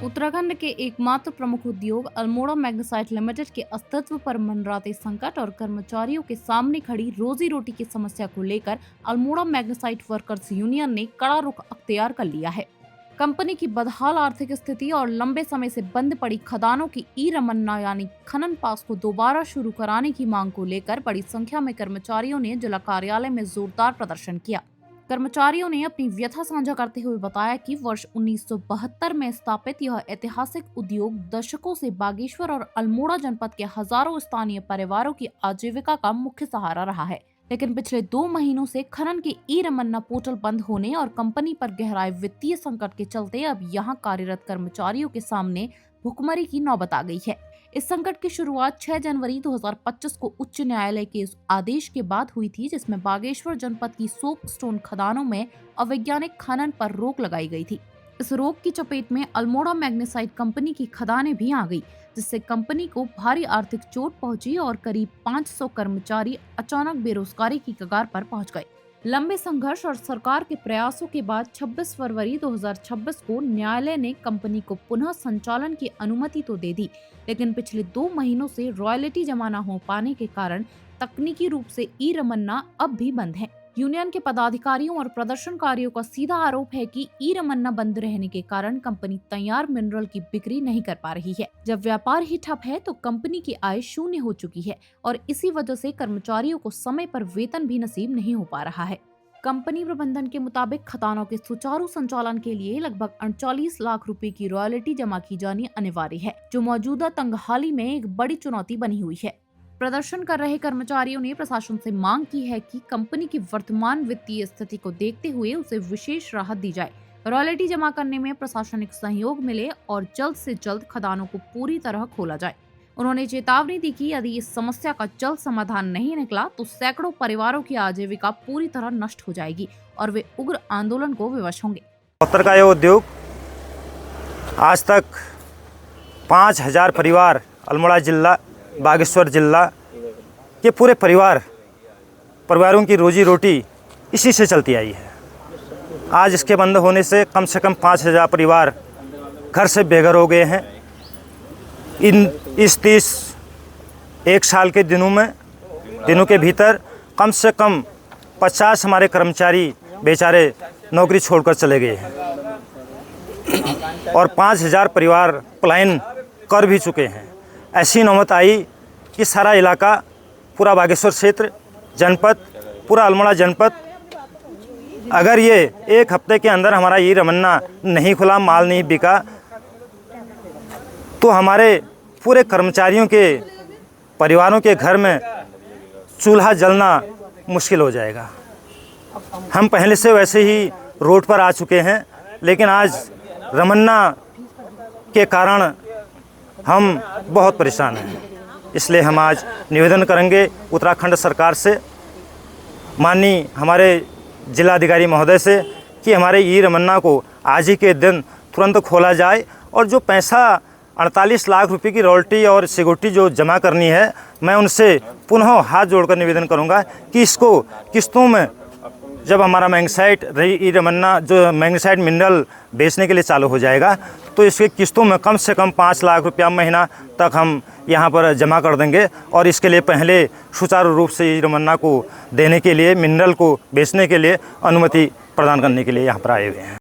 उत्तराखंड के एकमात्र प्रमुख उद्योग अल्मोड़ा मैग्नेसाइट लिमिटेड के अस्तित्व पर मंडराते संकट और कर्मचारियों के सामने खड़ी रोजी रोटी की समस्या को लेकर अल्मोड़ा मैग्नेसाइट वर्कर्स यूनियन ने कड़ा रुख अख्तियार कर लिया है। कंपनी की बदहाल आर्थिक स्थिति और लंबे समय से बंद पड़ी खदानों की ई रमन्ना यानी खनन पास को दोबारा शुरू कराने की मांग को लेकर बड़ी संख्या में कर्मचारियों ने जिला कार्यालय में जोरदार प्रदर्शन किया। कर्मचारियों ने अपनी व्यथा साझा करते हुए बताया कि वर्ष 1972 में स्थापित यह ऐतिहासिक उद्योग दशकों से बागेश्वर और अल्मोड़ा जनपद के हजारों स्थानीय परिवारों की आजीविका का मुख्य सहारा रहा है, लेकिन पिछले 2 महीनों से खनन के ई रमन्ना पोर्टल बंद होने और कंपनी पर गहराए वित्तीय संकट के चलते अब यहां कार्यरत कर्मचारियों के सामने भुखमरी की नौबत आ गई है। इस संकट की शुरुआत 6 जनवरी 2025 को उच्च न्यायालय के इस आदेश के बाद हुई थी, जिसमें बागेश्वर जनपद की सोप स्टोन खदानों में अवैज्ञानिक खनन पर रोक लगाई गई थी। इस रोक की चपेट में अल्मोड़ा मैग्नेसाइट कंपनी की खदानें भी आ गई, जिससे कंपनी को भारी आर्थिक चोट पहुंची और करीब 500 कर्मचारी अचानक बेरोजगारी की कगार पर पहुंच गए। लंबे संघर्ष और सरकार के प्रयासों के बाद 26 फरवरी 2026 को न्यायालय ने कंपनी को पुनः संचालन की अनुमति तो दे दी, लेकिन पिछले 2 महीनों से रॉयल्टी जमा न हो पाने के कारण तकनीकी रूप से ई रमन्ना अब भी बंद है। यूनियन के पदाधिकारियों और प्रदर्शनकारियों का सीधा आरोप है कि ई रमन्ना बंद रहने के कारण कंपनी तैयार मिनरल की बिक्री नहीं कर पा रही है। जब व्यापार ही ठप है तो कंपनी की आय शून्य हो चुकी है और इसी वजह से कर्मचारियों को समय पर वेतन भी नसीब नहीं हो पा रहा है। कंपनी प्रबंधन के मुताबिक खदानों के सुचारू संचालन के लिए लगभग 38 लाख रुपए की रॉयल्टी जमा की जानी अनिवार्य है, जो मौजूदा तंगहाली में एक बड़ी चुनौती बनी हुई है। प्रदर्शन कर रहे कर्मचारियों ने प्रशासन से मांग की है कि कंपनी की वर्तमान वित्तीय स्थिति को देखते हुए उसे विशेष राहत दी जाए, रॉयल्टी जमा करने में प्रशासनिक सहयोग मिले और जल्द से जल्द खदानों को पूरी तरह खोला जाए। उन्होंने चेतावनी दी कि यदि इस समस्या का जल्द समाधान नहीं निकला तो सैकड़ों परिवारों की आजीविका पूरी तरह नष्ट हो जाएगी और वे उग्र आंदोलन को विवश होंगे। उत्तर का यह उद्योग आज तक 5000 परिवार अल्मोड़ा जिला बागेश्वर जिला के पूरे परिवारों की रोजी रोटी इसी से चलती आई है। आज इसके बंद होने से कम 5000 परिवार घर से बेघर हो गए हैं। इस 1 साल के दिनों के भीतर कम से कम 50 हमारे कर्मचारी बेचारे नौकरी छोड़कर चले गए हैं और 5000 परिवार पलायन कर भी चुके हैं। ऐसी नौबत आई कि सारा इलाका, पूरा बागेश्वर क्षेत्र जनपद, पूरा अल्मोड़ा जनपद, अगर ये 1 हफ्ते के अंदर हमारा ई रमन्ना नहीं खुला, माल नहीं बिका, तो हमारे पूरे कर्मचारियों के परिवारों के घर में चूल्हा जलना मुश्किल हो जाएगा। हम पहले से वैसे ही रोड पर आ चुके हैं, लेकिन आज रमन्ना के कारण हम बहुत परेशान हैं। इसलिए हम आज निवेदन करेंगे उत्तराखंड सरकार से, माननीय हमारे जिलाधिकारी महोदय से, कि हमारे ई रमन्ना को आज ही के दिन तुरंत खोला जाए और जो पैसा 48 लाख रुपए की रॉयल्टी और सिक्योरिटी जो जमा करनी है, मैं उनसे पुनः हाथ जोड़कर निवेदन करूंगा कि इसको किस्तों में, जब हमारा मैग्नेसाइट ई रमन्ना जो मैग्नेसाइट मिनरल बेचने के लिए चालू हो जाएगा, तो इसके किस्तों में कम से कम 5 लाख रुपया महीना तक हम यहाँ पर जमा कर देंगे और इसके लिए पहले सुचारू रूप से ई रमन्ना को देने के लिए, मिनरल को बेचने के लिए अनुमति प्रदान करने के लिए यहाँ पर आए हुए हैं।